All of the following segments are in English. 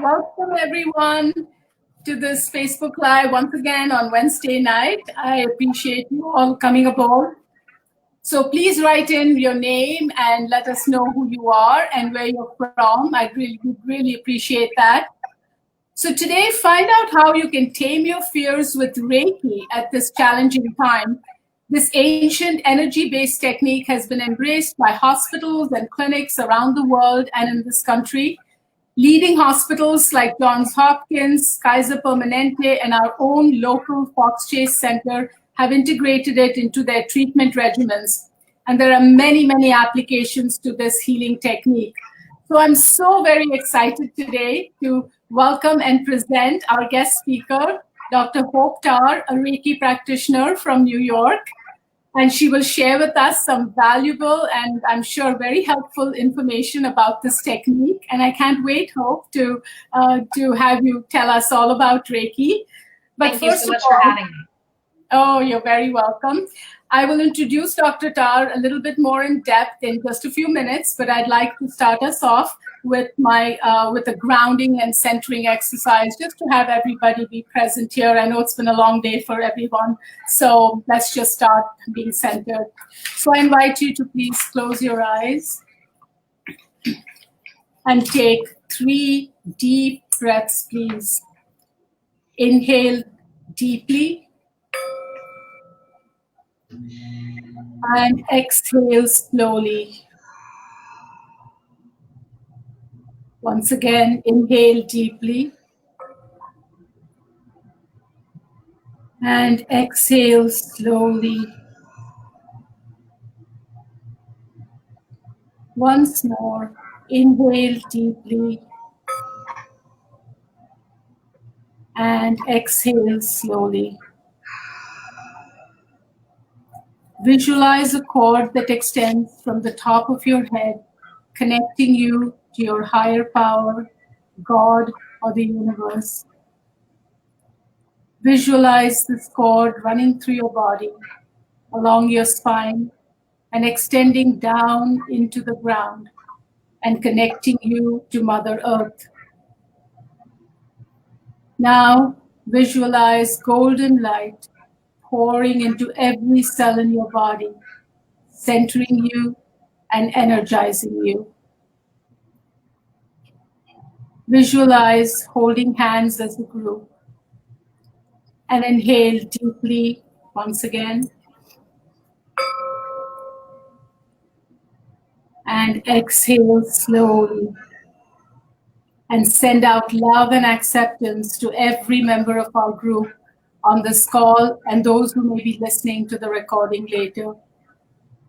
Welcome, everyone, to this Facebook Live once again on Wednesday night. I appreciate you all coming aboard. So please write in your name and let us know who you are and where you're from. I really appreciate that. So today, find out how you can tame your fears with Reiki at this challenging time. This ancient energy-based technique has been embraced by hospitals and clinics around the world and in this country. Leading hospitals like Johns Hopkins, Kaiser Permanente, and our own local Fox Chase Center have integrated it into their treatment regimens. And there are many, many applications to this healing technique. So I'm so very excited today to welcome and present our guest speaker, Dr. Hope Tarr, a Reiki practitioner from New York. And she will share with us some valuable and I'm sure very helpful information about this technique. And I can't wait, Hope, to have you tell us all about Reiki. But Thank you so much for having me. Oh, you're very welcome. I will introduce Dr. Tarr a little bit more in depth in just a few minutes, but I'd like to start us off with with a grounding and centering exercise, just to have everybody be present here. I know it's been a long day for everyone, so let's just start being centered. So I invite you to please close your eyes and take 3 deep breaths, please. Inhale deeply. And exhale slowly. Once again, inhale deeply. And exhale slowly. Once more, inhale deeply. And exhale slowly. Visualize a cord that extends from the top of your head, connecting you to your higher power, God, or the universe. Visualize this cord running through your body, along your spine, and extending down into the ground, and connecting you to Mother Earth. Now, visualize golden light pouring into every cell in your body, centering you and energizing you. Visualize holding hands as a group. And inhale deeply once again. And exhale slowly. And send out love and acceptance to every member of our group on this call and those who may be listening to the recording later.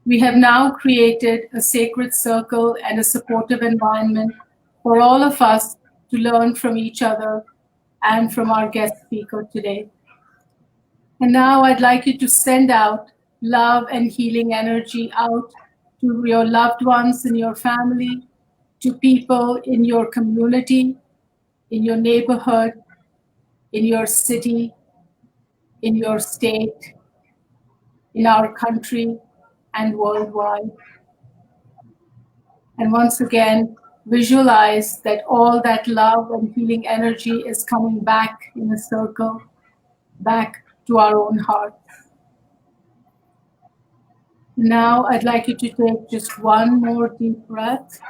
We have now created a sacred circle and a supportive environment for all of us to learn from each other and from our guest speaker today. And now I'd like you to send out love and healing energy out to your loved ones in your family, to people in your community, in your neighborhood, in your city, in your state, in our country, and worldwide. And once again, visualize that all that love and healing energy is coming back in a circle, back to our own hearts. Now I'd like you to take just one more deep breath.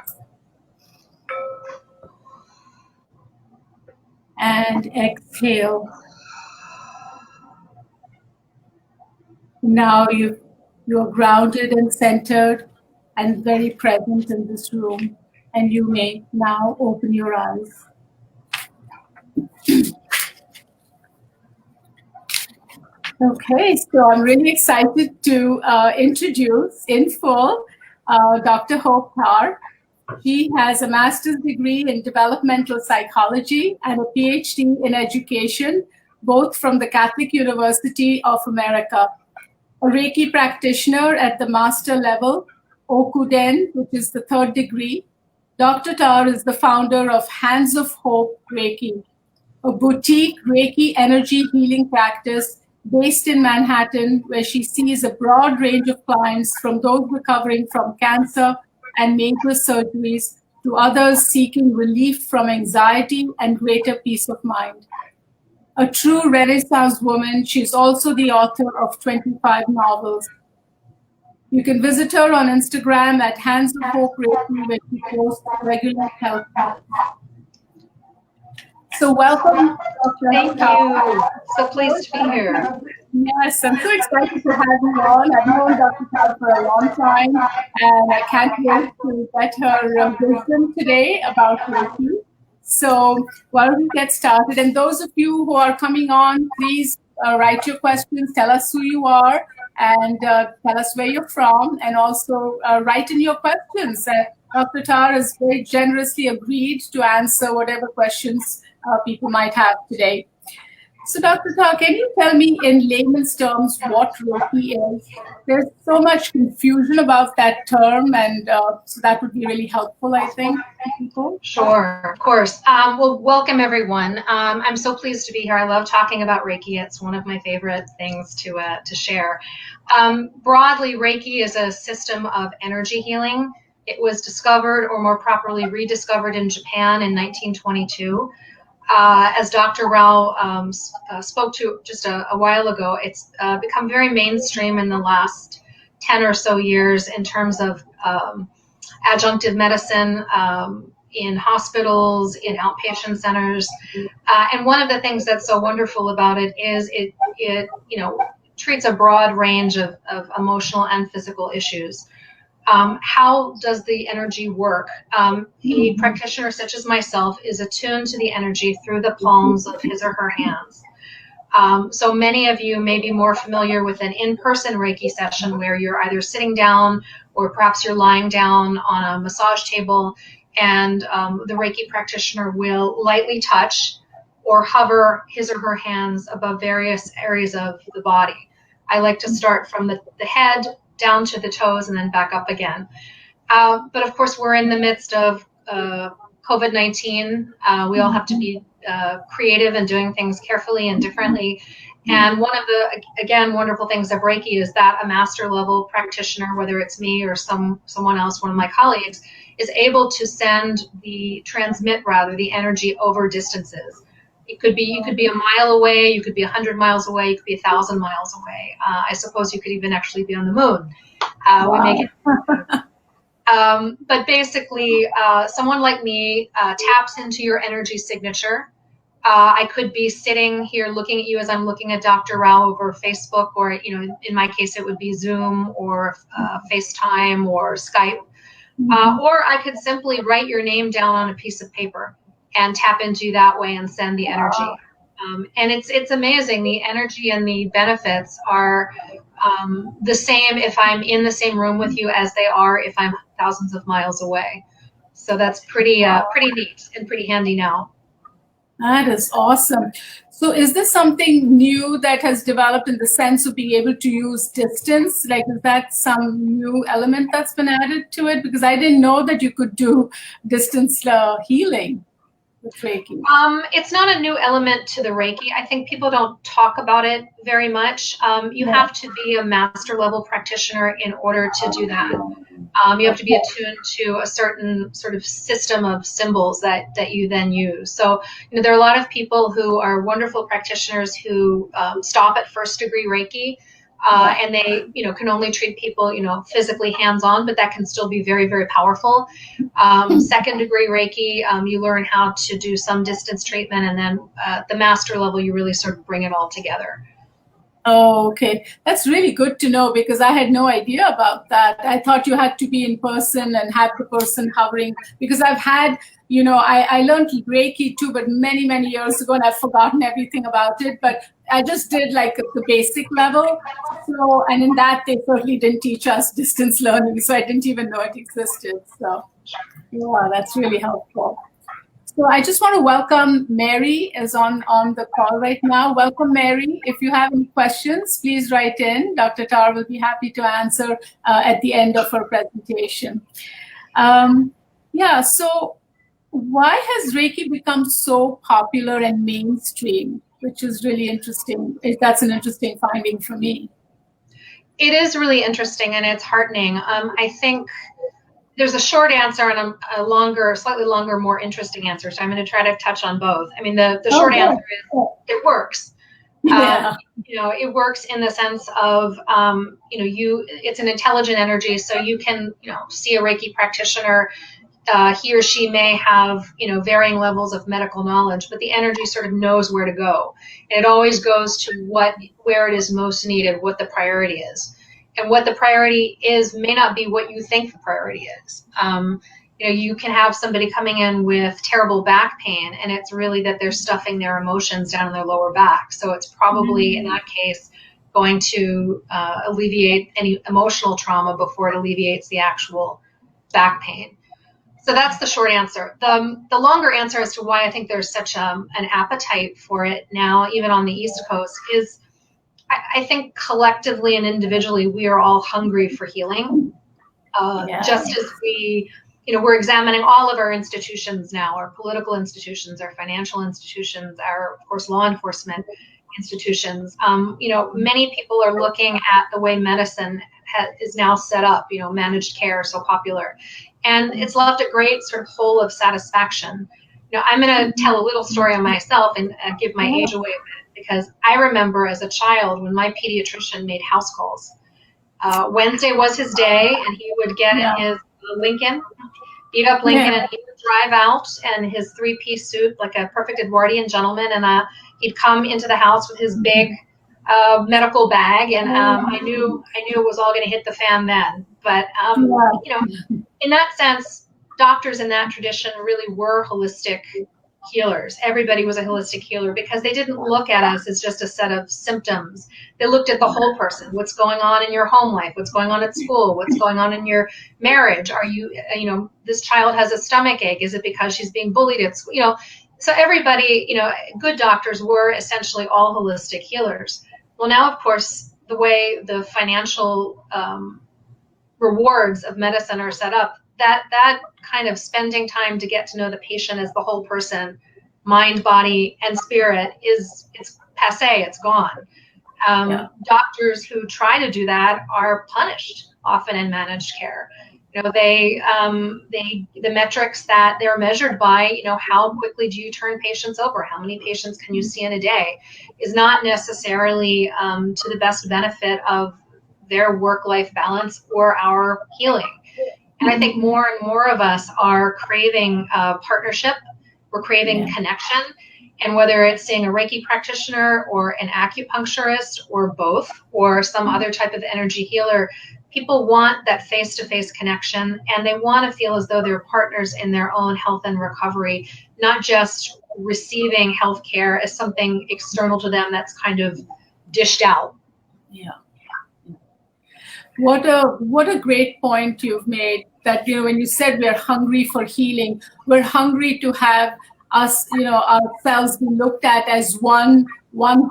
And exhale. Now you're grounded and centered and very present in this room, and you may now open your eyes. Okay, so I'm really excited to introduce in full Dr. Hope Tarr. She has a master's degree in developmental psychology and a Ph.D. in education, both from the Catholic University of America. A Reiki practitioner at the master level, Okuden, which is the 3rd degree. Dr. Tarr is the founder of Hands of Hope Reiki, a boutique Reiki energy healing practice based in Manhattan, where she sees a broad range of clients from those recovering from cancer and major surgeries to others seeking relief from anxiety and greater peace of mind. A true Renaissance woman, she's also the author of 25 novels. You can visit her on Instagram at Hands of Hope Reiki, where she posts regular health tips. So welcome, Dr. Thank you. So pleased to be here. Yes, I'm so excited to have you on. I've known Dr. Tarr for a long time, and I can't wait to get her wisdom today about Reiki. So why don't we get started? And those of you who are coming on, please write your questions, tell us who you are, and tell us where you're from, and also write in your questions. Dr. Tarr has very generously agreed to answer whatever questions people might have today. So Dr. Tarr, can you tell me in layman's terms what Reiki is? There's so much confusion about that term, and so that would be really helpful, I think, to people. Sure, of course. Well, welcome everyone. I'm so pleased to be here. I love talking about Reiki. It's one of my favorite things to share. Broadly, Reiki is a system of energy healing. It was discovered, or more properly rediscovered, in Japan in 1922. As Dr. Rao spoke to just a while ago, it's become very mainstream in the last 10 or so years in terms of adjunctive medicine in hospitals, in outpatient centers. And one of the things that's so wonderful about it is it treats a broad range of emotional and physical issues. How does the energy work? A practitioner such as myself is attuned to the energy through the palms of his or her hands. So many of you may be more familiar with an in-person Reiki session where you're either sitting down or perhaps you're lying down on a massage table, and the Reiki practitioner will lightly touch or hover his or her hands above various areas of the body. I like to start from the head down to the toes and then back up again. But of course, we're in the midst of COVID-19. We all have to be creative and doing things carefully and differently. And one of the, again, wonderful things of Reiki is that a master level practitioner, whether it's me or someone else, one of my colleagues, is able to transmit the energy over distances. You could be a mile away, you could be 100 miles away, you could be 1,000 miles away. I suppose you could even actually be on the moon. Wow. We make it. But basically, someone like me taps into your energy signature. I could be sitting here looking at you as I'm looking at Dr. Rao over Facebook, or in my case, it would be Zoom or FaceTime or Skype. Or I could simply write your name down on a piece of paper and tap into you that way and send the energy. And it's amazing. The energy and the benefits are the same if I'm in the same room with you as they are if I'm thousands of miles away. So that's pretty neat and pretty handy now. That is awesome. So is this something new that has developed in the sense of being able to use distance? Like, is that some new element that's been added to it? Because I didn't know that you could do distance healing with Reiki. It's not a new element to the Reiki. I think people don't talk about it very much. You have to be a master level practitioner in order to do that. You have to be attuned to a certain sort of system of symbols that you then use. So, there are a lot of people who are wonderful practitioners who stop at first degree Reiki. And they, can only treat people, physically hands-on, but that can still be very, very powerful. Second degree Reiki, you learn how to do some distance treatment, and then at the master level, you really sort of bring it all together. Oh, okay. That's really good to know, because I had no idea about that. I thought you had to be in person and have the person hovering, because I've had, I learned Reiki too, but many, many years ago, and I've forgotten everything about it, but I just did like the basic level. So, and in that, they certainly didn't teach us distance learning, so I didn't even know it existed. So, yeah, that's really helpful. So I just want to welcome Mary is on the call right now. Welcome, Mary. If you have any questions, please write in. Dr. Tarr will be happy to answer at the end of her presentation. So why has Reiki become so popular and mainstream, which is really interesting? That's an interesting finding for me. It is really interesting, and it's heartening. I think there's a short answer and a longer, slightly longer, more interesting answer. So I'm going to try to touch on both. I mean, the short answer is it works. Yeah. It works in the sense of, it's an intelligent energy. So you can, see a Reiki practitioner. He or she may have, varying levels of medical knowledge, but the energy sort of knows where to go. And it always goes to where it is most needed, what the priority is. And what the priority is may not be what you think the priority is. You can have somebody coming in with terrible back pain, and it's really that they're stuffing their emotions down in their lower back. So it's probably, in that case, going to alleviate any emotional trauma before it alleviates the actual back pain. So that's the short answer. The longer answer as to why I think there's such an appetite for it now, even on the East Coast, is I think collectively and individually, we are all hungry for healing. Just as we're examining all of our institutions now, our political institutions, our financial institutions, our, of course, law enforcement institutions. Many people are looking at the way medicine is now set up, managed care, so popular. And it's left a great sort of hole of satisfaction. I'm going to tell a little story on myself and give my age away a bit, because I remember as a child when my pediatrician made house calls. Wednesday was his day, and he would get in his Lincoln, beat up Lincoln, and he would drive out in his three-piece suit, like a perfect Edwardian gentleman, and he'd come into the house with his big medical bag, and I knew it was all going to hit the fan then. But in that sense, doctors in that tradition really were holistic healers. Everybody was a holistic healer because they didn't look at us as just a set of symptoms. They looked at the whole person. What's going on in your home life? What's going on at school? What's going on in your marriage? Are you, this child has a stomach ache. Is it because she's being bullied at school? So everybody, good doctors were essentially all holistic healers. Well, now, of course, the way the financial rewards of medicine are set up, that kind of spending time to get to know the patient as the whole person, mind, body, and spirit, it's passe, it's gone. Doctors who try to do that are punished often in managed care. The metrics that they're measured by, how quickly do you turn patients over? How many patients can you see in a day? Is not necessarily to the best benefit of their work-life balance or our healing. And I think more and more of us are craving partnership. We're craving connection. And whether it's seeing a Reiki practitioner or an acupuncturist or both, or some other type of energy healer, people want that face-to-face connection, and they want to feel as though they're partners in their own health and recovery, not just receiving health care as something external to them that's kind of dished out. Yeah. What a great point you've made, that, when you said we're hungry for healing, we're hungry to have us, ourselves be looked at as one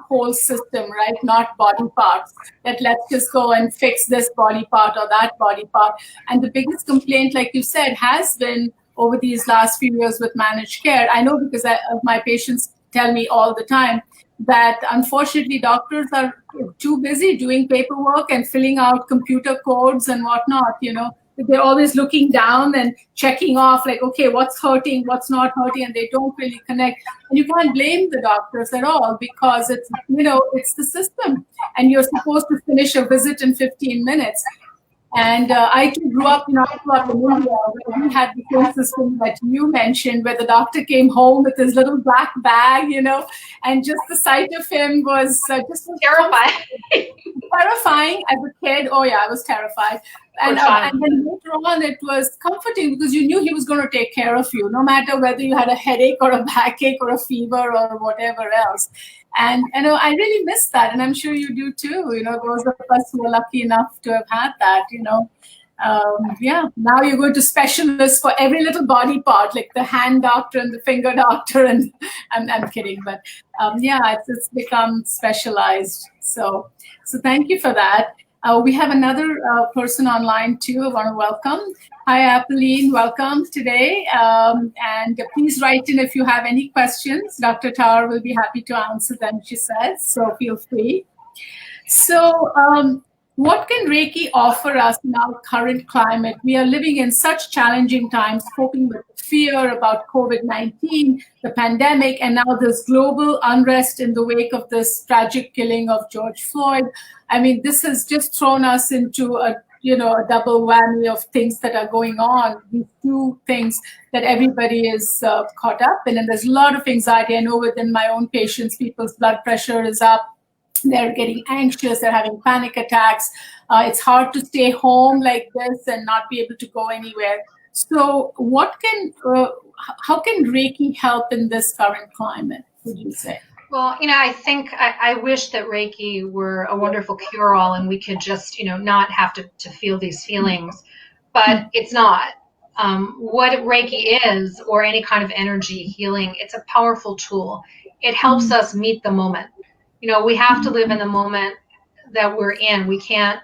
whole system, right? Not body parts, that let's just go and fix this body part or that body part. And the biggest complaint, like you said, has been over these last few years with managed care. I know because my patients tell me all the time that unfortunately doctors are too busy doing paperwork and filling out computer codes and whatnot, They're always looking down and checking off, like, okay, what's hurting, what's not hurting, and they don't really connect. And you can't blame the doctors at all, because it's, it's the system, and you're supposed to finish a visit in 15 minutes. And I too grew up, in India, where we had the same system that you mentioned, where the doctor came home with his little black bag, and just the sight of him was just terrifying. Terrifying as a kid. Oh yeah, I was terrified. And then later on, it was comforting because you knew he was going to take care of you, no matter whether you had a headache or a backache or a fever or whatever else. And I really miss that, and I'm sure you do too. Those of us who are lucky enough to have had that. Now you're going to specialists for every little body part, like the hand doctor and the finger doctor, and I'm kidding, but it's become specialized. So thank you for that. We have another person online too. I want to welcome. Hi, Apolline. Welcome today. And please write in if you have any questions. Dr. Tarr will be happy to answer them, she says. So feel free. So What can Reiki offer us in our current climate? We are living in such challenging times, coping with fear about COVID-19, the pandemic, and now this global unrest in the wake of this tragic killing of George Floyd. I mean, this has just thrown us into a double whammy of things that are going on. These two things that everybody is caught up in, and there's a lot of anxiety. I know within my own patients, people's blood pressure is up. They're getting anxious, they're having panic attacks. It's hard to stay home like this and not be able to go anywhere. So how can Reiki help in this current climate, would you say? Well, I think I wish that Reiki were a wonderful cure-all and we could just, not have to feel these feelings, but it's not. What Reiki is, or any kind of energy healing, it's a powerful tool. It helps us meet the moment. We have to live in the moment that we're in. We can't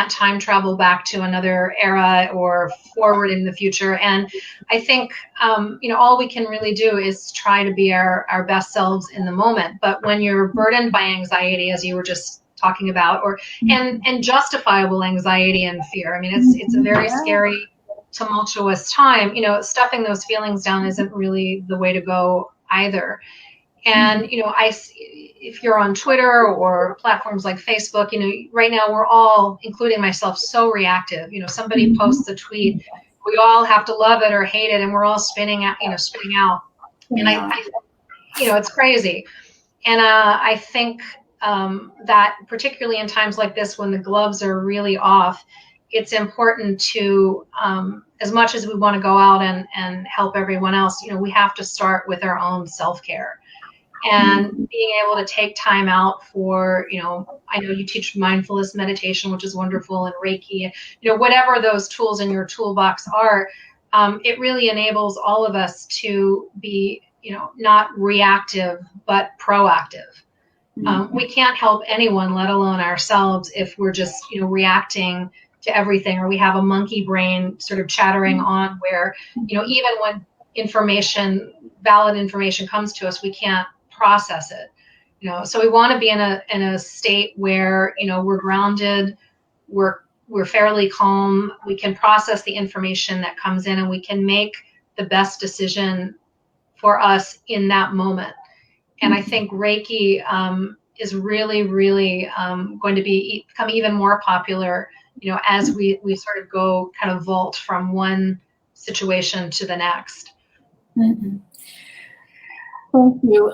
time travel back to another era or forward in the future. And I think, all we can really do is try to be our best selves in the moment. But when you're burdened by anxiety, as you were just talking about, and justifiable anxiety and fear, I mean, it's a very scary, tumultuous time. Stuffing those feelings down isn't really the way to go either. And, if you're on Twitter or platforms like Facebook, right now we're all, including myself, so reactive. Somebody posts a tweet, we all have to love it or hate it, and we're all spinning out. And I it's crazy. And I think that particularly in times like this, when the gloves are really off, it's important to, as much as we want to go out and help everyone else, we have to start with our own self-care. And being able to take time out for, I know you teach mindfulness meditation, which is wonderful, and Reiki, whatever those tools in your toolbox are, it really enables all of us to be, not reactive, but proactive. We can't help anyone, let alone ourselves, if we're just, reacting to everything, or we have a monkey brain sort of chattering on where, even when valid information comes to us, we can't process it. So we want to be in a state where, we're grounded, we're fairly calm, we can process the information that comes in, and we can make the best decision for us in that moment. And I think Reiki is really, really going to become even more popular, as we sort of go kind of vault from one situation to the next. Mm-hmm. Thank you.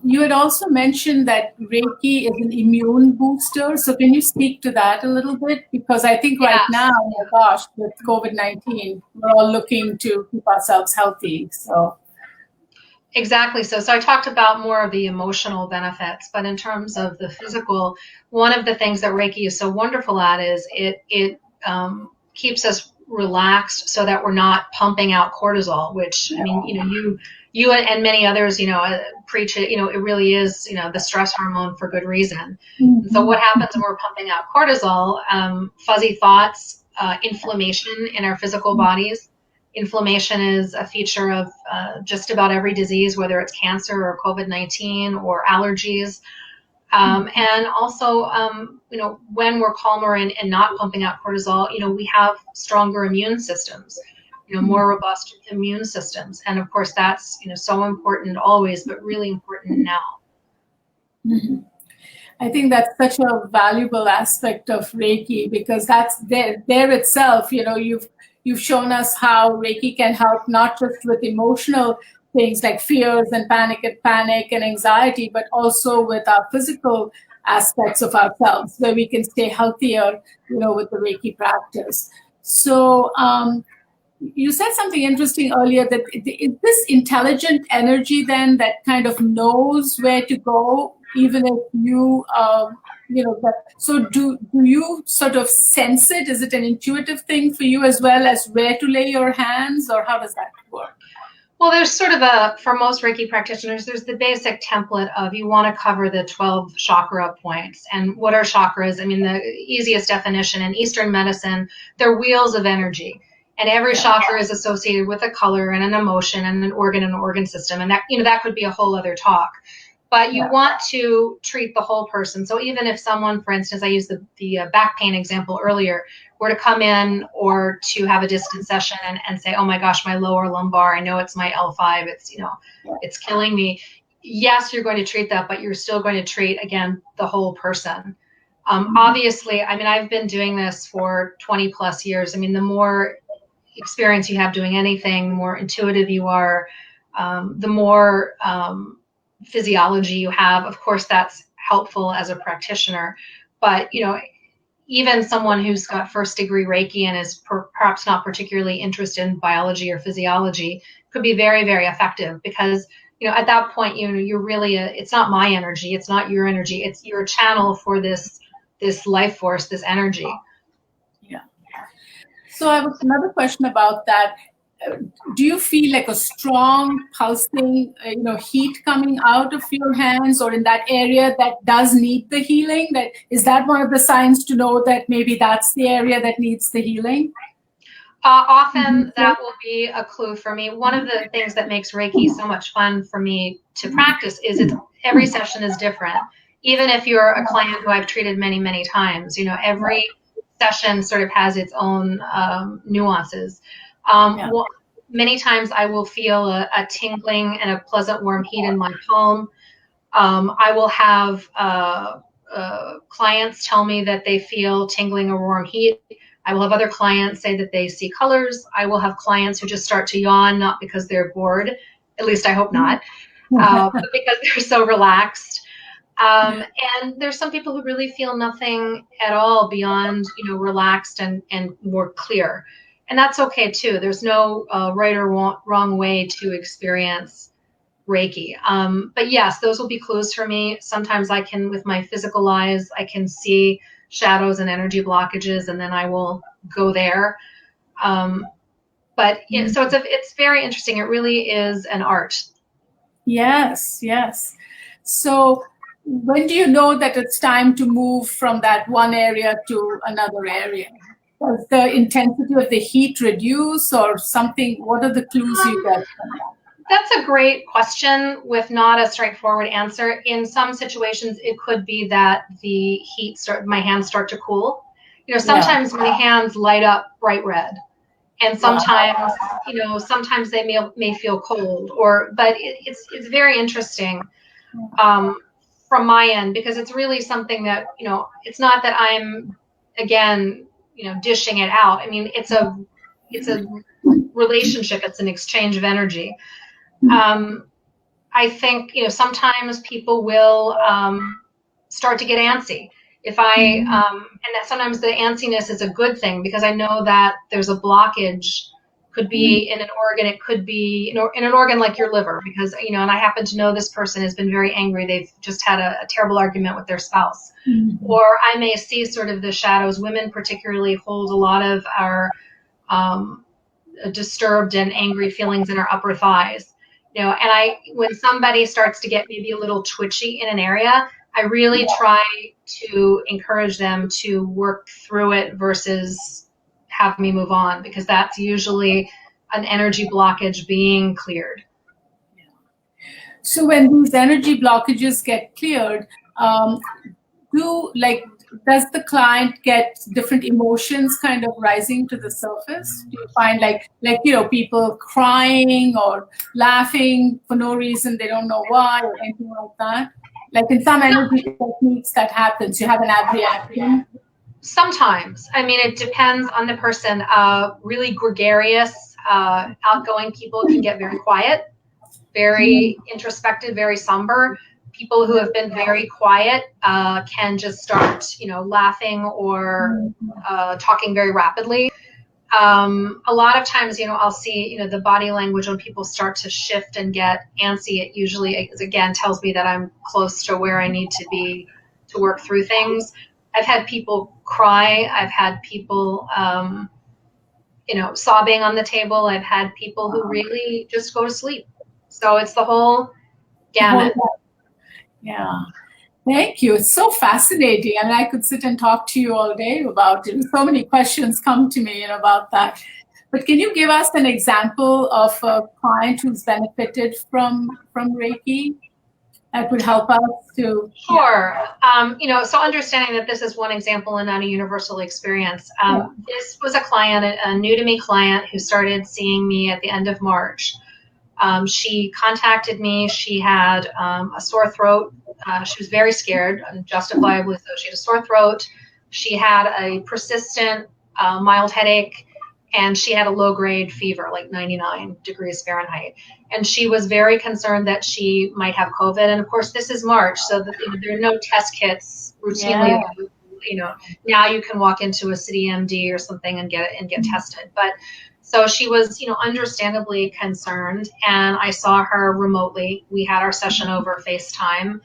You had also mentioned that Reiki is an immune booster. So can you speak to that a little bit? Because I think right now, oh my gosh, with COVID-19, we're all looking to keep ourselves healthy. So exactly. So I talked about more of the emotional benefits, but in terms of the physical, one of the things that Reiki is so wonderful at is it keeps us relaxed so that we're not pumping out cortisol, which, I mean, you and many others, preach it, it really is, the stress hormone for good reason. Mm-hmm. So what happens when we're pumping out cortisol? Fuzzy thoughts, inflammation in our physical bodies. Inflammation is a feature of just about every disease, whether it's cancer or COVID-19 or allergies. And also, when we're calmer and not pumping out cortisol, we have stronger immune systems, more robust immune systems. And of course, that's, so important always, but really important now. Mm-hmm. I think that's such a valuable aspect of Reiki, because that's there itself, you've shown us how Reiki can help not just with emotional things like fears and panic and anxiety, but also with our physical aspects of ourselves, where we can stay healthier, with the Reiki practice. So you said something interesting earlier, that is this intelligent energy then that kind of knows where to go, even if you, so do you sort of sense it? Is it an intuitive thing for you as well as where to lay your hands, or how does that work? Well, there's sort of for most Reiki practitioners, there's the basic template of you want to cover the 12 chakra points. And what are chakras? I mean, the easiest definition in Eastern medicine, they're wheels of energy. And every chakra is associated with a color and an emotion and an organ system. And that, that could be a whole other talk. but you want to treat the whole person. So even if someone, for instance, I used the back pain example earlier, were to come in or to have a distance session and say, oh my gosh, my lower lumbar, I know it's my L5, it's, it's killing me. Yes, you're going to treat that, but you're still going to treat, again, the whole person. Obviously, I mean, I've been doing this for 20 plus years. I mean, the more experience you have doing anything, the more intuitive you are, the more physiology you have. Of course, that's helpful as a practitioner, but even someone who's got first degree Reiki and is perhaps not particularly interested in biology or physiology could be very, very effective, because at that point you're really it's not my energy, it's not your energy, it's your channel for this life force, this energy. Yeah. So I have another question about that. Do you feel like a strong pulsing, heat coming out of your hands or in that area that does need the healing? Is that one of the signs to know that maybe that's the area that needs the healing? Often that will be a clue for me. One of the things that makes Reiki so much fun for me to practice is every session is different. Even if you're a client who I've treated many, many times, every session sort of has its own nuances. Many times I will feel a tingling and a pleasant warm heat in my palm. I will have clients tell me that they feel tingling or warm heat. I will have other clients say that they see colors. I will have clients who just start to yawn, not because they're bored, at least I hope not, but because they're so relaxed. And there's some people who really feel nothing at all beyond, relaxed and more clear. And that's okay too. There's no right or wrong way to experience Reiki. But yes, those will be clues for me. Sometimes I can, with my physical eyes, I can see shadows and energy blockages, and then I will go there. But so it's very interesting. It really is an art. Yes, yes. So when do you know that it's time to move from that one area to another area? Does the intensity of the heat reduce or something? What are the clues you get from that? That's a great question with not a straightforward answer. In some situations, it could be that the heat my hands start to cool. Sometimes my hands light up bright red, and sometimes, sometimes they may feel cold. But it's very interesting from my end, because it's really something that it's not that I'm dishing it out. I mean, it's a relationship. It's an exchange of energy. I think, sometimes people will start to get antsy. And that sometimes the antsiness is a good thing, because I know that there's a blockage, could be in an organ, it could be in an organ like your liver, because, and I happen to know this person has been very angry. They've just had a terrible argument with their spouse. Or I may see sort of the shadows. Women particularly hold a lot of our disturbed and angry feelings in our upper thighs. And when somebody starts to get maybe a little twitchy in an area, I really try to encourage them to work through it versus have me move on, because that's usually an energy blockage being cleared. So when these energy blockages get cleared, does the client get different emotions kind of rising to the surface? Do you find people crying or laughing for no reason, they don't know why, or anything like that? Like in some energy techniques that happens, you have an reaction. Sometimes. I mean, it depends on the person. Really gregarious, outgoing people can get very quiet, very introspective, very somber. People who have been very quiet can just start, laughing or talking very rapidly. A lot of times, I'll see, the body language when people start to shift and get antsy. It usually, again, tells me that I'm close to where I need to be to work through things. I've had people cry. I've had people, sobbing on the table. I've had people who really just go to sleep. So it's the whole gamut. Yeah. Thank you. It's so fascinating. I mean, I could sit and talk to you all day about it. So many questions come to me about that. But can you give us an example of a client who's benefited from Reiki? that would help us to? Sure. So understanding that this is one example and not a universal experience. This was a client, a new to me client, who started seeing me at the end of March. She contacted me. She had a sore throat. She was very scared, justifiably so. She had a sore throat. She had a persistent mild headache, and she had a low-grade fever, like 99 degrees Fahrenheit. And she was very concerned that she might have COVID. And of course, this is March, so that, there are no test kits routinely. Yeah. Now you can walk into a CityMD or something and get tested. But so she was, understandably concerned. And I saw her remotely. We had our session over FaceTime.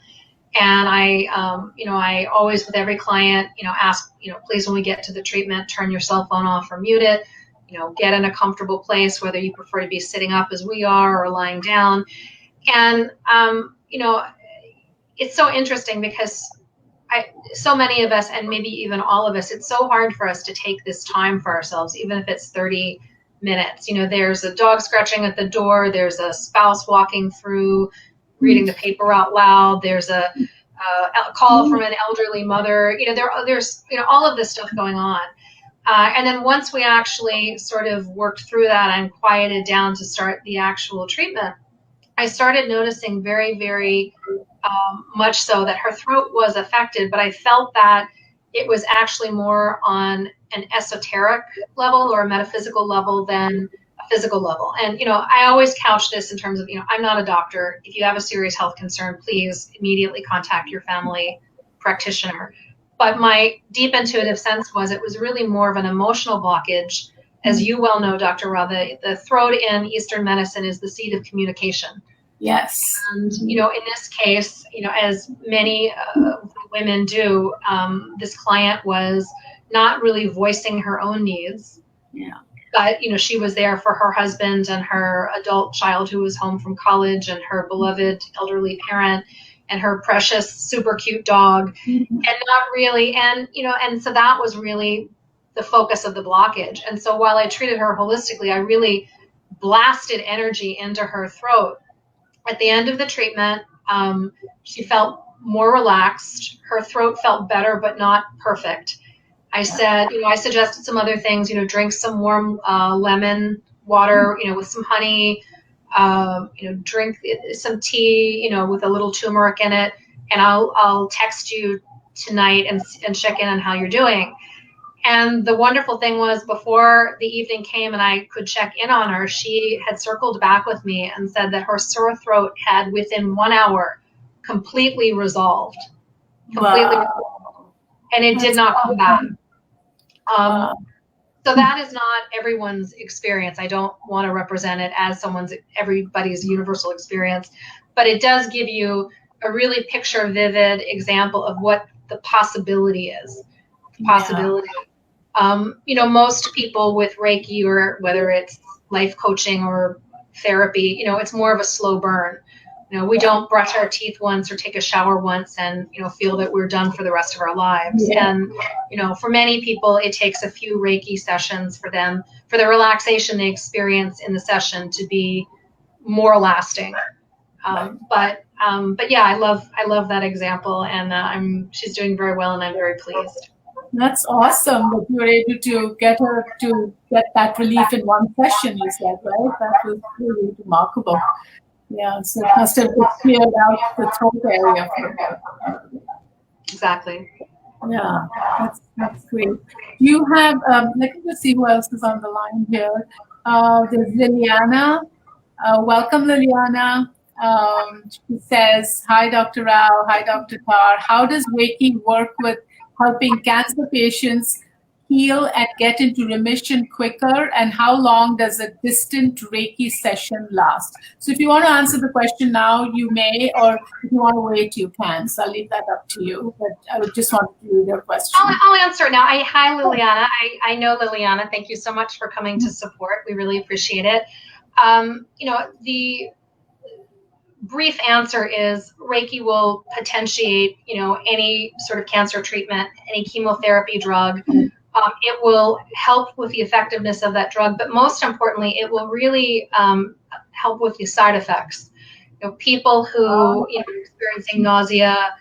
And I always, with every client, ask, please, when we get to the treatment, turn your cell phone off or mute it. Get in a comfortable place, whether you prefer to be sitting up as we are or lying down. And, it's so interesting because so many of us, and maybe even all of us, it's so hard for us to take this time for ourselves, even if it's 30 minutes. There's a dog scratching at the door. There's a spouse walking through, reading the paper out loud. There's a call from an elderly mother. There's all of this stuff going on. And then once we actually sort of worked through that and quieted down to start the actual treatment, I started noticing very, very much so that her throat was affected, but I felt that it was actually more on an esoteric level or a metaphysical level than a physical level. And, I always couch this in terms of, I'm not a doctor. If you have a serious health concern, please immediately contact your family practitioner. But my deep intuitive sense was it was really more of an emotional blockage. As you well know, Dr. Rao, the throat in Eastern medicine is the seat of communication. Yes. And, in this case, as many women do, this client was not really voicing her own needs. Yeah. But, she was there for her husband and her adult child who was home from college and her beloved elderly parent and her precious, super cute dog, and not really. And, and so that was really the focus of the blockage. And so while I treated her holistically, I really blasted energy into her throat. At the end of the treatment, she felt more relaxed. Her throat felt better, but not perfect. I said, I suggested some other things, drink some warm lemon water, with some honey, drink some tea, with a little turmeric in it, and I'll text you tonight and check in on how you're doing. And the wonderful thing was, before the evening came and I could check in on her, she had circled back with me and said that her sore throat had, within 1 hour, completely resolved. Wow. And it did not come back. So that is not everyone's experience. I don't want to represent it as everybody's universal experience, but it does give you a really vivid example of what the possibility is. Possibility. Most people with Reiki, or whether it's life coaching or therapy, it's more of a slow burn. We don't brush our teeth once or take a shower once and, feel that we're done for the rest of our lives. Yeah. And, for many people, it takes a few Reiki sessions for the relaxation they experience in the session to be more lasting. But yeah, I love that example, and she's doing very well, and I'm very pleased. That's awesome that you were able to get her to get that relief in one session, you said, right? That was really remarkable. Yeah, so it must have cleared out the throat area for her. Exactly. Yeah, that's great. You have, let me just see who else is on the line here. There's Liliana. Welcome, Liliana. She says, hi, Dr. Rao. Hi, Dr. Tarr. How does Reiki work with helping cancer patients heal and get into remission quicker? And how long does a distant Reiki session last? So if you want to answer the question now, you may, or if you want to wait, you can. So I'll leave that up to you. But I would just want to read your question. I'll answer it now. Hi, Liliana. I know Liliana. Thank you so much for coming to support. We really appreciate it. The brief answer is Reiki will potentiate, any sort of cancer treatment, any chemotherapy drug. It will help with the effectiveness of that drug, but most importantly, it will really help with the side effects. people who are experiencing nausea,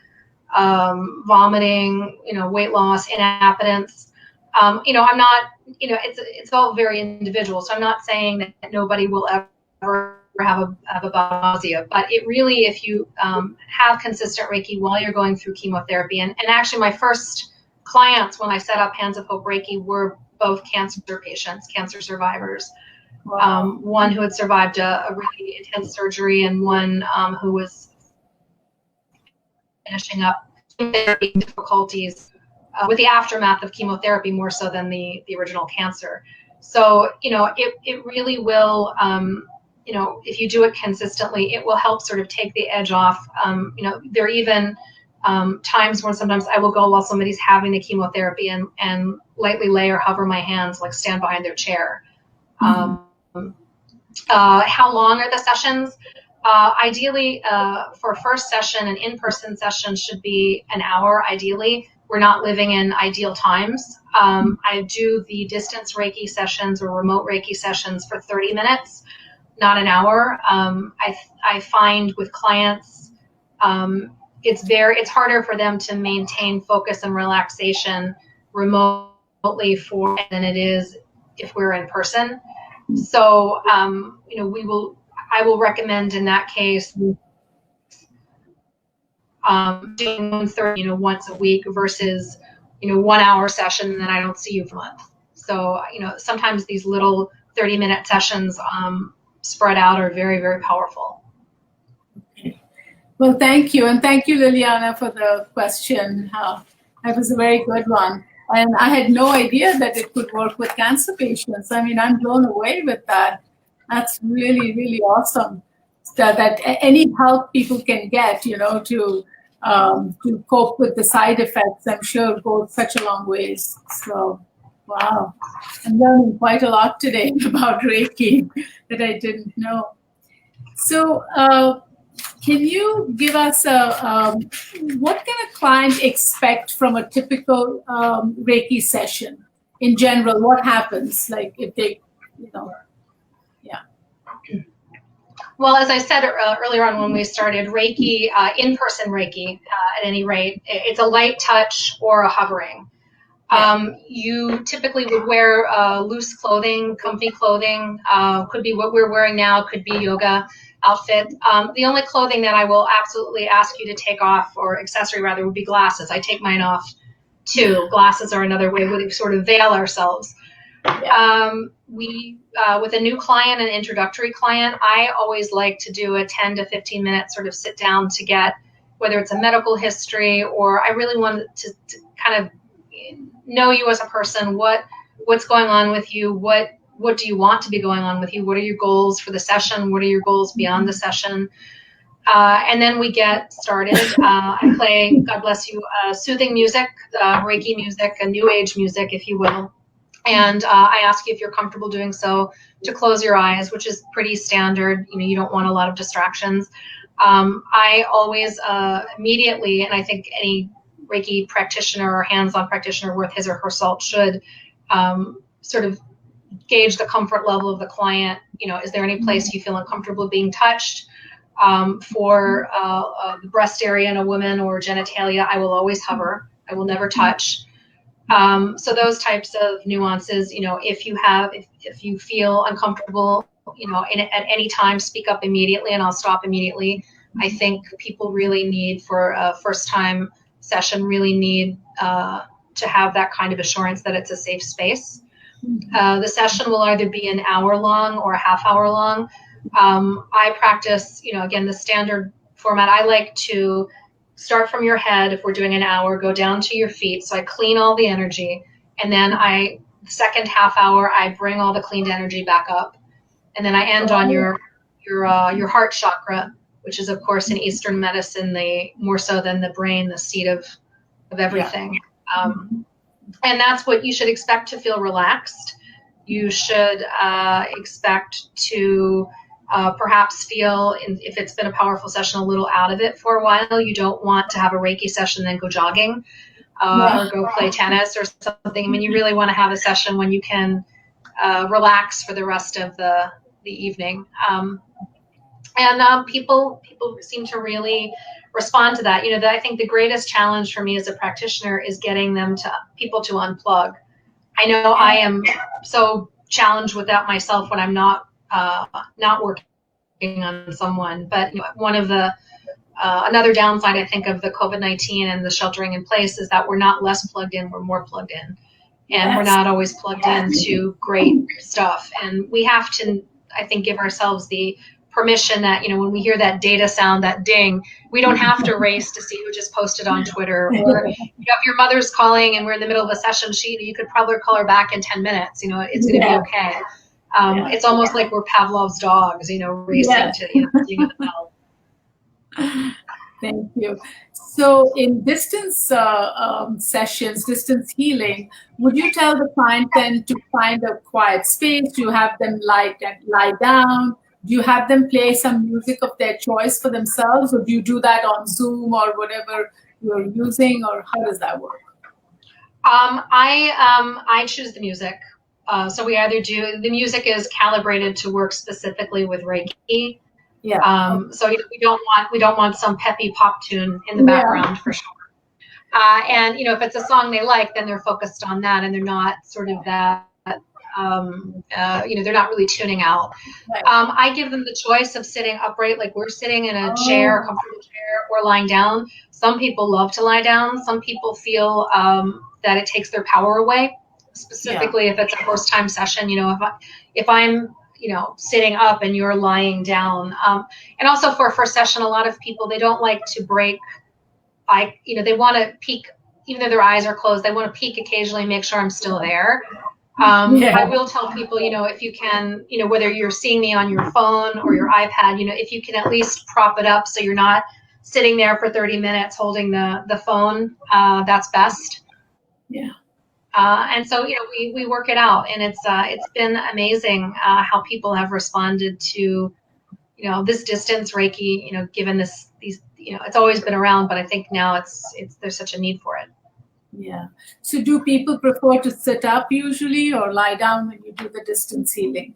vomiting, weight loss, inappetence. I'm not, it's all very individual. So I'm not saying that nobody will ever have a bout of nausea, but it really, if you have consistent Reiki while you're going through chemotherapy, and actually my first clients when I set up Hands of Hope Reiki were both cancer patients, cancer survivors. Wow. One who had survived a really intense surgery, and one who was finishing up chemotherapy difficulties with the aftermath of chemotherapy more so than the original cancer. So, it really will, if you do it consistently, it will help sort of take the edge off. There are even times when sometimes I will go while somebody's having the chemotherapy and lightly lay or hover my hands, like stand behind their chair. How long are the sessions? Ideally, for a first session, an in-person session should be an hour, ideally. We're not living in ideal times. I do the distance Reiki sessions or remote Reiki sessions for 30 minutes, not an hour. I find with clients, it's harder for them to maintain focus and relaxation remotely than it is if we're in person. So, I will recommend in that case doing 30, once a week versus, 1 hour session and then I don't see you for a month. So, sometimes these little 30-minute sessions spread out are very, very powerful. Well, thank you. And thank you, Liliana, for the question. That was a very good one. And I had no idea that it could work with cancer patients. I mean, I'm blown away with that. That's really, really awesome. That any help people can get, to cope with the side effects, I'm sure goes such a long ways. So, wow. I'm learning quite a lot today about Reiki that I didn't know. So, can you give us what can a client expect from a typical Reiki session in general? What happens, like if they, yeah. Well, as I said earlier on when we started, Reiki, in-person Reiki, at any rate, it's a light touch or a hovering. Yeah. You typically would wear loose clothing, comfy clothing, could be what we're wearing now, could be yoga outfit. The only clothing that I will absolutely ask you to take off, or accessory rather, would be glasses. I take mine off too. Glasses are another way we sort of veil ourselves. Yeah. With a new client, an introductory client, I always like to do a 10 to 15 minute sort of sit down to get, whether it's a medical history or I really want to kind of know you as a person, what's going on with you, what do you want to be going on with you, what are your goals for the session, what are your goals beyond the session, and then we get started. I play, God bless you, soothing music, Reiki music, a new age music, if you will, and I ask you if you're comfortable doing so to close your eyes, which is pretty standard. You don't want a lot of distractions. I always immediately, and I think any Reiki practitioner or hands-on practitioner worth his or her salt should sort of gauge the comfort level of the client. Is there any place you feel uncomfortable being touched? For the breast area in a woman or genitalia, I will always hover. I will never touch. So those types of nuances, if you feel uncomfortable, at any time, speak up immediately and I'll stop immediately. I think people really need, for a first-time session, really need to have that kind of assurance that it's a safe space. The session will either be an hour long or a half hour long. I practice, again, the standard format. I like to start from your head. If we're doing an hour, go down to your feet. So I clean all the energy. And then the second half hour, I bring all the cleaned energy back up. And then I end on your heart chakra, which is, of course, in Eastern medicine, more so than the brain, the seat of everything. Yeah. And that's what you should expect to feel relaxed. You should expect to perhaps feel, if it's been a powerful session, a little out of it for a while. You don't want to have a Reiki session and then go jogging or go play tennis or something. I mean, you really want to have a session when you can relax for the rest of the evening. And people seem to really respond to that. I think the greatest challenge for me as a practitioner is getting people to unplug. I know I am so challenged with that myself when I'm not working on someone. But one of the another downside, I think, of the COVID-19 and the sheltering in place is that we're not less plugged in, we're more plugged in. And we're not always plugged into great stuff. And we have to, I think, give ourselves the permission that, when we hear that data sound, that ding, we don't have to race to see who just posted on Twitter. Or if your mother's calling and we're in the middle of a session, you could probably call her back in 10 minutes. It's going to be okay. It's almost like we're Pavlov's dogs, racing to ding the bell. Thank you. So in distance sessions, distance healing, would you tell the client then to find a quiet space? Do you have them lie down? Do you have them play some music of their choice for themselves? Or do you do that on Zoom or whatever you're using? Or how does that work? I choose the music. So we either do, the music is calibrated to work specifically with Reiki. Yeah. So we don't want some peppy pop tune in the background for sure. And if it's a song they like, then they're focused on that, and they're not sort of that. They're not really tuning out. Right. I give them the choice of sitting upright, like we're sitting in a chair, a comfortable chair, or lying down. Some people love to lie down. Some people feel that it takes their power away. Specifically, if it's a first-time session, if I'm sitting up and you're lying down. And also for a first session, a lot of people, they don't like to break. They want to peek, even though their eyes are closed, they want to peek occasionally, make sure I'm still there. I will tell people, if you can, whether you're seeing me on your phone or your iPad, if you can at least prop it up so you're not sitting there for 30 minutes holding the phone, that's best. Yeah. And so, we work it out, and it's been amazing how people have responded to, this distance Reiki, given these, it's always been around, but I think now there's such a need for it. Yeah. So do people prefer to sit up usually or lie down when you do the distance healing?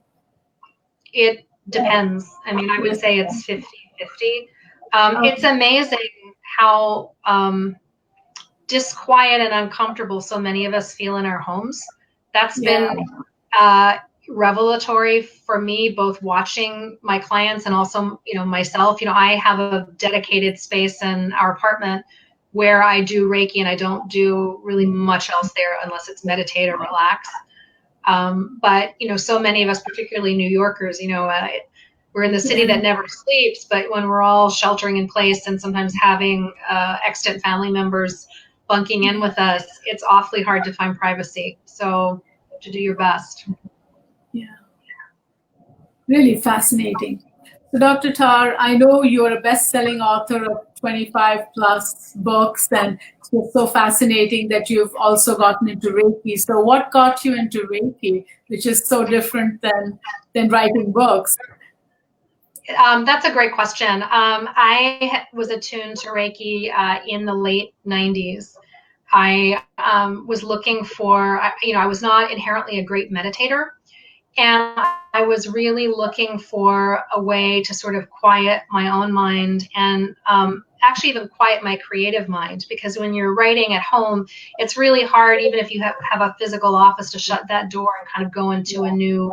It depends. I mean, I would say it's 50-50. It's amazing how disquiet and uncomfortable so many of us feel in our homes. That's been revelatory for me, both watching my clients and also, myself. I have a dedicated space in our apartment where I do Reiki, and I don't do really much else there unless it's meditate or relax. But, so many of us, particularly New Yorkers, we're in the city that never sleeps, but when we're all sheltering in place and sometimes having extant family members bunking in with us, it's awfully hard to find privacy. So to do your best. Yeah. Really fascinating. So Dr. Tarr, I know you're a best-selling author of 25 plus books, and it's so fascinating that you've also gotten into Reiki. So what got you into Reiki, which is so different than writing books? That's a great question. I was attuned to Reiki in the late 90s. I was looking for, I was not inherently a great meditator, and I was really looking for a way to sort of quiet my own mind and actually even quiet my creative mind, because when you're writing at home, it's really hard, even if you have a physical office, to shut that door and kind of go into a new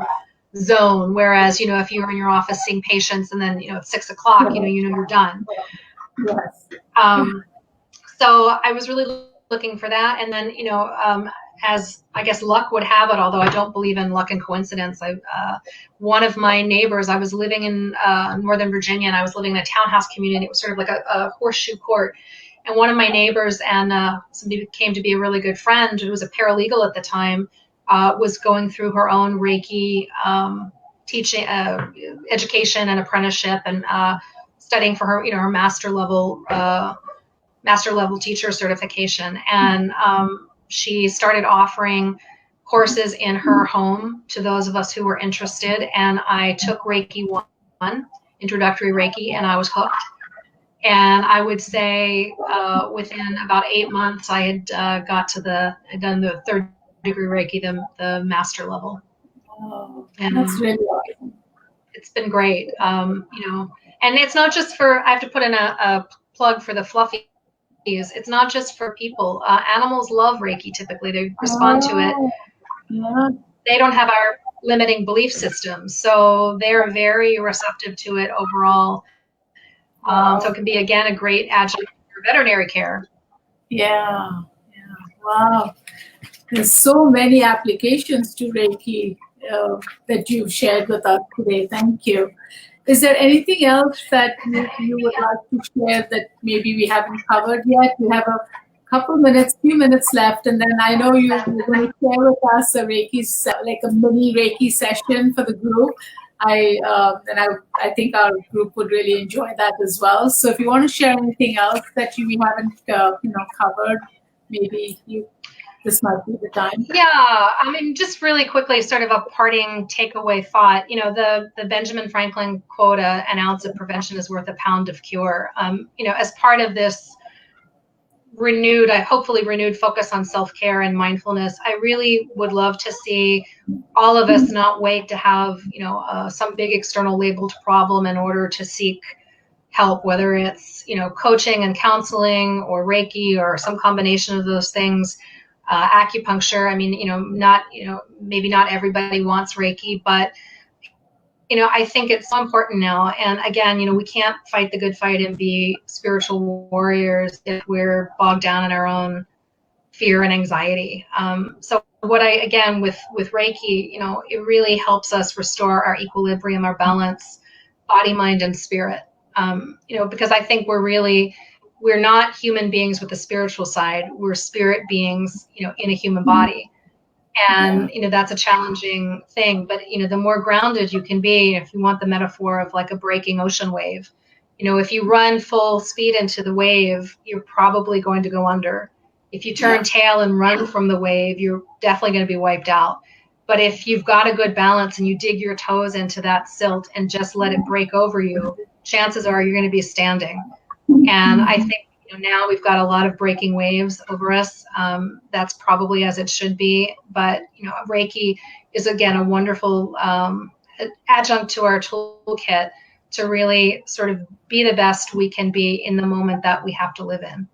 zone. Whereas, if you're in your office seeing patients and then, at 6 o'clock, you're done. Yes. So I was really looking for that. And then, as I guess luck would have it, although I don't believe in luck and coincidence, one of my neighbors, I was living in Northern Virginia, and I was living in a townhouse community. It was sort of like a horseshoe court. And one of my neighbors, and somebody who came to be a really good friend, who was a paralegal at the time, was going through her own Reiki teaching, education and apprenticeship, and studying for her, her master level teacher certification. And she started offering courses in her home to those of us who were interested. And I took Reiki 1, introductory Reiki, and I was hooked. And I would say within about 8 months, I had I'd done the 3rd degree Reiki, the master level. Oh, and that's really awesome. It's been great. And it's not just for, I have to put in a plug for the fluffies. It's not just for people. Animals love Reiki typically. They respond to it. Yeah. They don't have our limiting belief system, so they're very receptive to it overall. So it can be, again, a great adjunct for veterinary care. Yeah. Wow. There's so many applications to Reiki that you've shared with us today. Thank you. Is there anything else that you would like to share that maybe we haven't covered yet? We have a few minutes left, and then I know you're going to share with us a Reiki, like a mini Reiki session for the group. I think our group would really enjoy that as well. So if you want to share anything else that we haven't covered, maybe this might be the time. Yeah, I mean, just really quickly, sort of a parting takeaway thought. The Benjamin Franklin quote, "An ounce of prevention is worth a pound of cure." As part of this hopefully renewed focus on self-care and mindfulness, I really would love to see all of us not wait to have, some big external labeled problem in order to seek help, whether it's, coaching and counseling or Reiki or some combination of those things, acupuncture. I mean, maybe not everybody wants Reiki, but I think it's so important now. And again, we can't fight the good fight and be spiritual warriors if we're bogged down in our own fear and anxiety. So with Reiki, it really helps us restore our equilibrium, our balance, body, mind, and spirit. Because I think we're not human beings with a spiritual side. We're spirit beings, in a human body. And, that's a challenging thing. But, the more grounded you can be, if you want the metaphor of like a breaking ocean wave, if you run full speed into the wave, you're probably going to go under. If you turn tail and run from the wave, you're definitely going to be wiped out. But if you've got a good balance and you dig your toes into that silt and just let it break over you, chances are you're going to be standing. And I think now we've got a lot of breaking waves over us. That's probably as it should be. But, Reiki is, again, a wonderful adjunct to our toolkit to really sort of be the best we can be in the moment that we have to live in.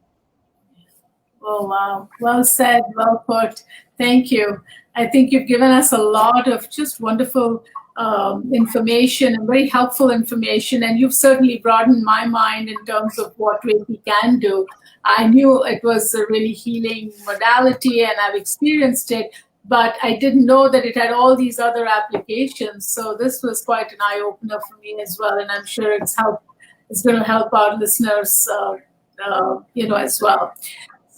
Oh, wow. Well said. Well put. Thank you. I think you've given us a lot of just wonderful information and very helpful information. And you've certainly broadened my mind in terms of what Reiki can do. I knew it was a really healing modality and I've experienced it, but I didn't know that it had all these other applications. So this was quite an eye-opener for me as well. And I'm sure it's going to help our listeners, as well.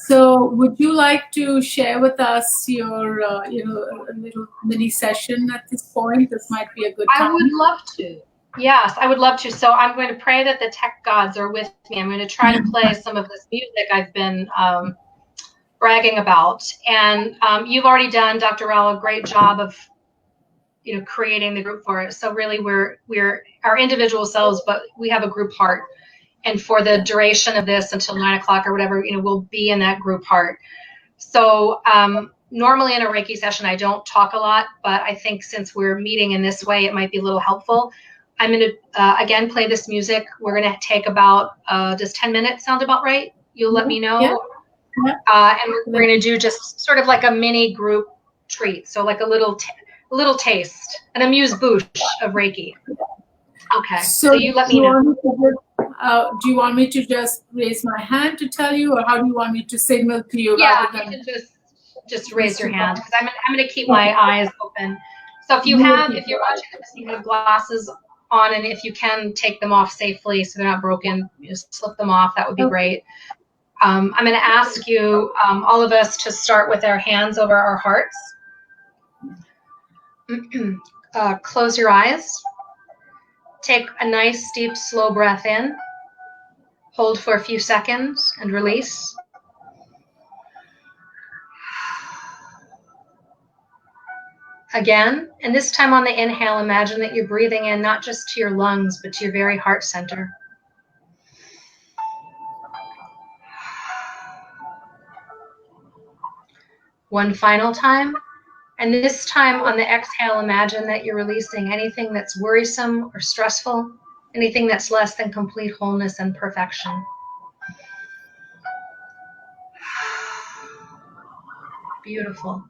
So would you like to share with us your, a little mini session at this point? This might be a good time. I would love to. Yes, I would love to. So I'm going to pray that the tech gods are with me. I'm going to try to play some of this music I've been bragging about. And you've already done, Dr. Rao, a great job of, creating the group for it. So really we're our individual selves, but we have a group heart. And for the duration of this until 9 o'clock or whatever, we'll be in that group heart. So normally in a Reiki session, I don't talk a lot, but I think since we're meeting in this way, it might be a little helpful. I'm going to, again, play this music. We're going to take about, does 10 minutes sound about right? You'll let me know. Yeah. And we're going to do just sort of like a mini group treat. So like a little taste, an amuse-bouche of Reiki. Okay. So you let me know. Do you want me to just raise my hand to tell you, or how do you want me to signal to you? Yeah, you can just raise your hand, because I'm going to keep my eyes open. So if you're watching this, you have glasses on, and if you can take them off safely so they're not broken, just slip them off. That would be great. I'm going to ask you, all of us, to start with our hands over our hearts. Close your eyes. Take a nice, deep, slow breath in. Hold for a few seconds and release. Again, and this time on the inhale, imagine that you're breathing in not just to your lungs, but to your very heart center. One final time. And this time on the exhale, imagine that you're releasing anything that's worrisome or stressful. anything that's less than complete wholeness and perfection. Beautiful.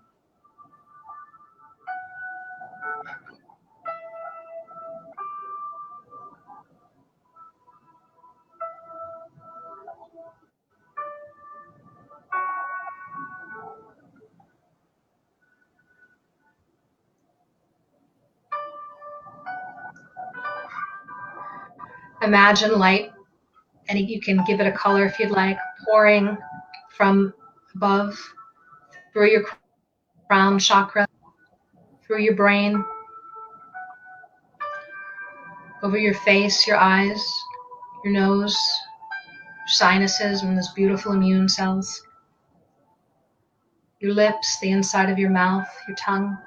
Imagine light, and you can give it a color if you'd like, pouring from above, through your crown chakra, through your brain, over your face, your eyes, your nose, sinuses, and those beautiful immune cells, your lips, the inside of your mouth, your tongue,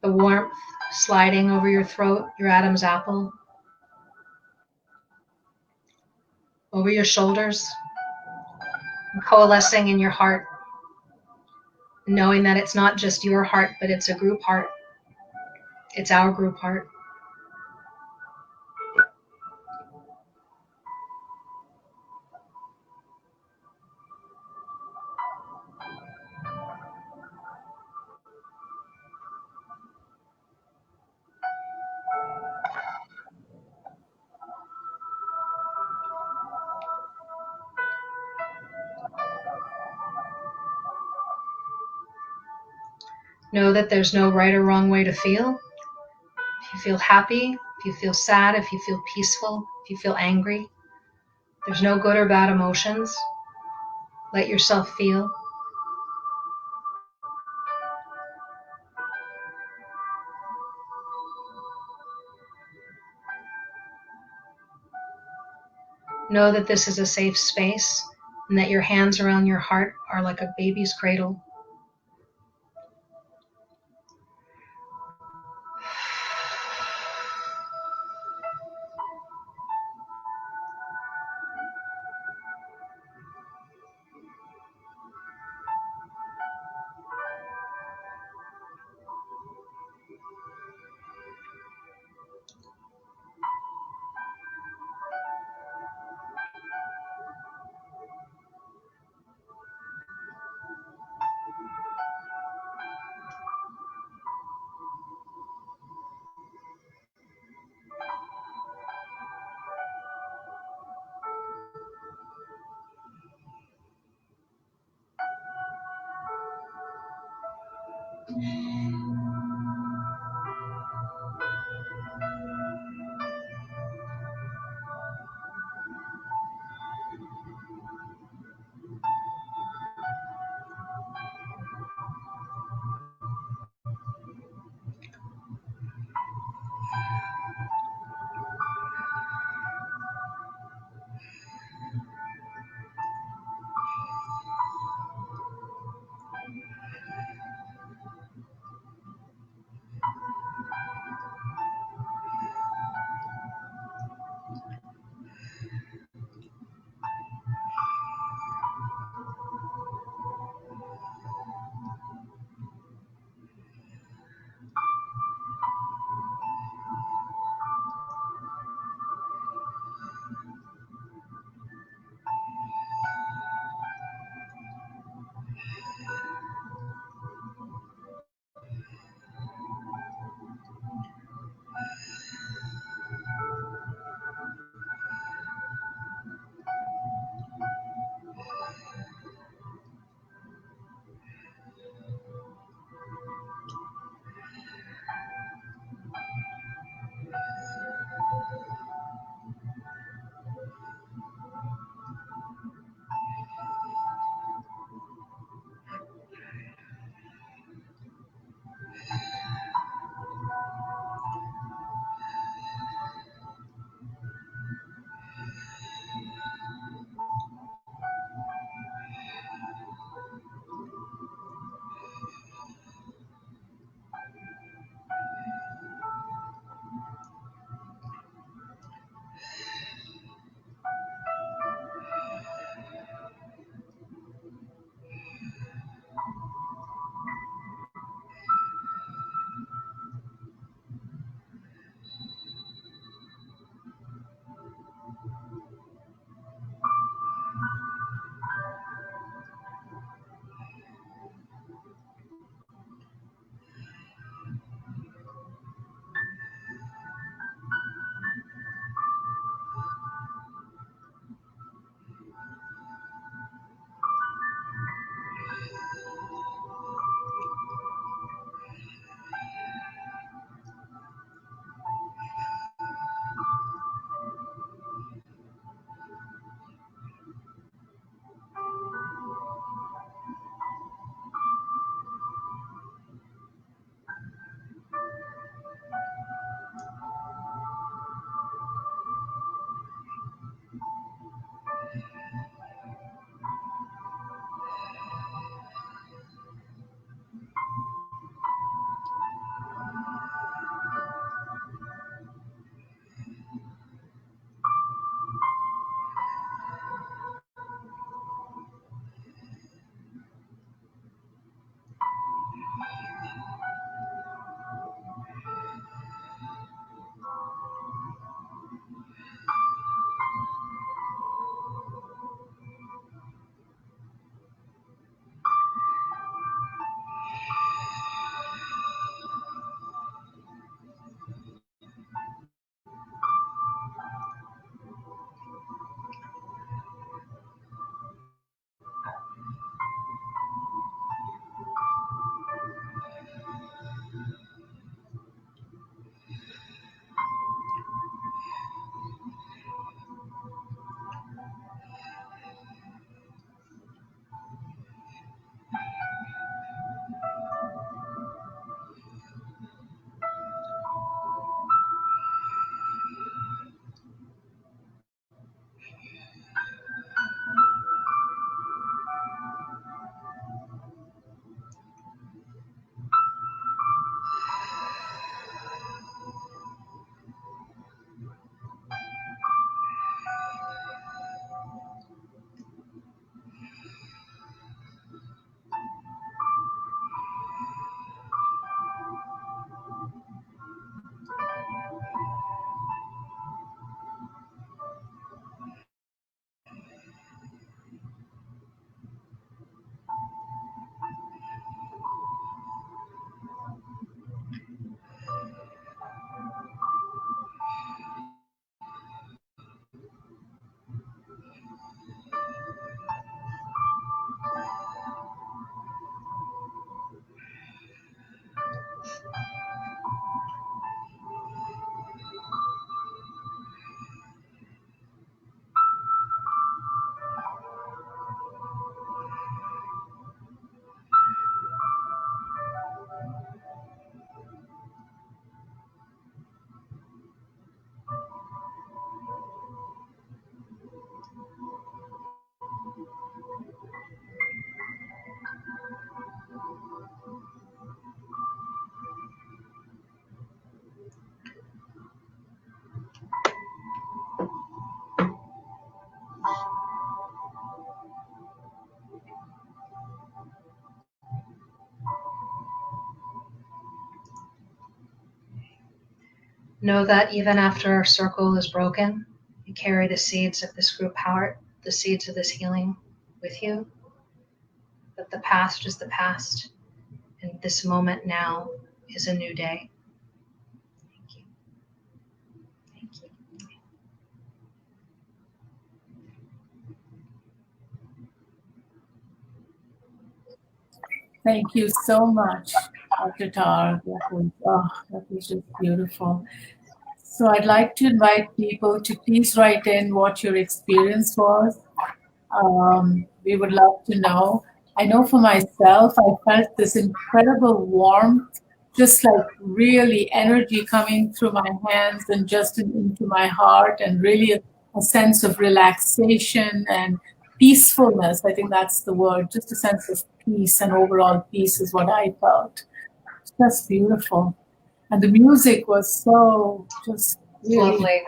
the warmth sliding over your throat, your Adam's apple, over your shoulders, and coalescing in your heart, knowing that it's not just your heart, but it's a group heart. It's our group heart. Know that there's no right or wrong way to feel. If you feel happy, if you feel sad, if you feel peaceful, if you feel angry, there's no good or bad emotions. Let yourself feel. Know that this is a safe space and that your hands around your heart are like a baby's cradle. Know that even after our circle is broken, you carry the seeds of this group heart, the seeds of this healing with you. That the past is the past, and this moment now is a new day. Thank you. Thank you. Thank you so much, Dr. Tarr. That was just beautiful. So I'd like to invite people to please write in what your experience was. We would love to know. I know for myself, I felt this incredible warmth, just like really energy coming through my hands and just into my heart, and really a sense of relaxation and peacefulness. I think that's the word, just a sense of peace and overall peace is what I felt. It's just beautiful. And the music was so just really lovely.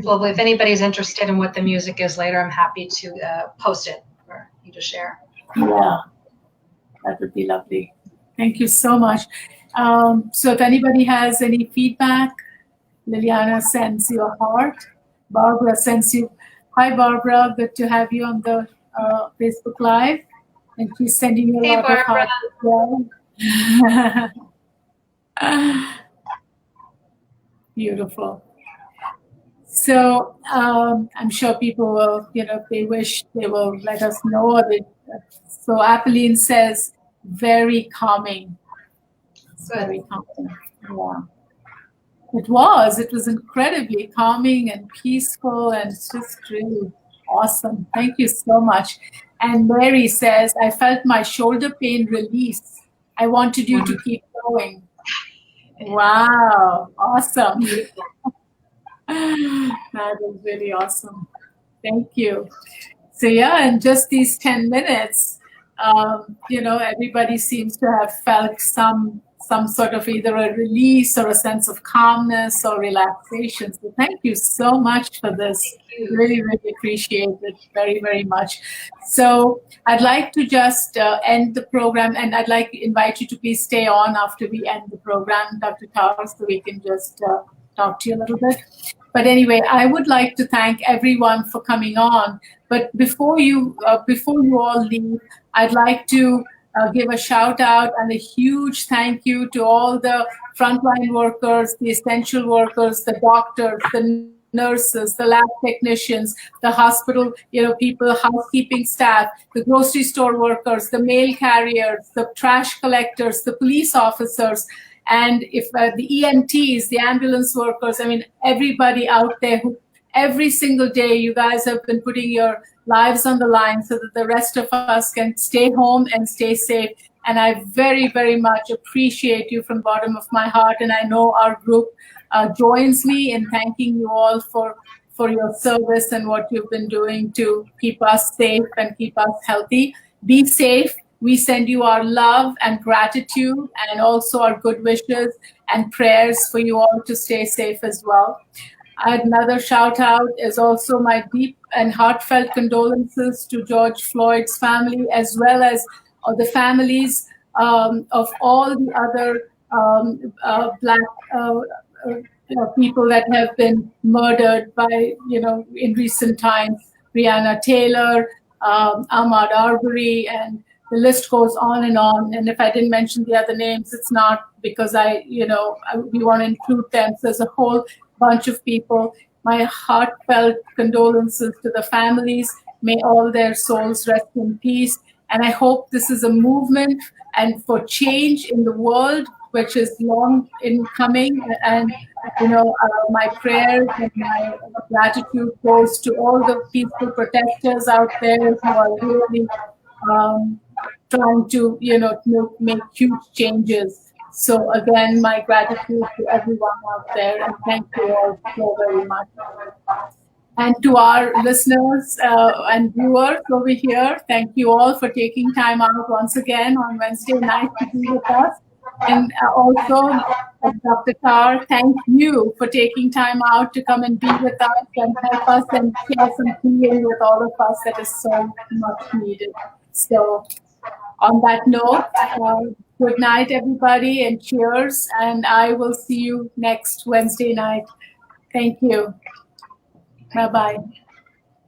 Lovely. If anybody's interested in what the music is later, I'm happy to post it for you to share. Yeah, that would be lovely. Thank you so much. So if anybody has any feedback, Liliana sends you a heart. Barbara sends you. Hi, Barbara. Good to have you on the Facebook Live. And she's sending you a lot of hearts as well. Beautiful. So I'm sure people will, if they wish, they will let us know. So Apolline says, very calming. Very calming. Yeah. It was incredibly calming and peaceful, and it's just really awesome. Thank you so much. And Mary says, I felt my shoulder pain release. I wanted you to keep going. Wow, awesome. That is really awesome. Thank you. So yeah, in just these 10 minutes, everybody seems to have felt some sort of either a release or a sense of calmness or relaxation. So thank you so much for this. Really, really appreciate it very, very much. So I'd like to just end the program, and I'd like to invite you to please stay on after we end the program, Dr. Tarr, so we can just talk to you a little bit. But anyway, I would like to thank everyone for coming on. But before you all leave, I'd like to give a shout out and a huge thank you to all the frontline workers, the essential workers, the doctors, the nurses, the lab technicians, the hospital, people, housekeeping staff, the grocery store workers, the mail carriers, the trash collectors, the police officers, and if the EMTs, the ambulance workers, everybody out there who every single day you guys have been putting your lives on the line so that the rest of us can stay home and stay safe. And I very, very much appreciate you from the bottom of my heart. And I know our group joins me in thanking you all for your service and what you've been doing to keep us safe and keep us healthy. Be safe. We send you our love and gratitude and also our good wishes and prayers for you all to stay safe as well. Another shout out is also my deep and heartfelt condolences to George Floyd's family, as well as the families of all the other Black people that have been murdered by, in recent times, Breonna Taylor, Ahmaud Arbery, and the list goes on. And if I didn't mention the other names, it's not because we want to include them. So there's a whole bunch of people. My heartfelt condolences to the families. May all their souls rest in peace. And I hope this is a movement and for change in the world, which is long in coming. And, my prayers and my gratitude goes to all the peaceful protesters out there who are really trying to, make huge changes. So again, my gratitude to everyone out there, and thank you all so very much. And to our listeners and viewers over here, thank you all for taking time out once again on Wednesday night to be with us. And also, Dr. Tarr, thank you for taking time out to come and be with us and help us and share some healing with all of us that is so much needed. So On that note, good night, everybody, and cheers. And I will see you next Wednesday night. Thank you. Bye-bye.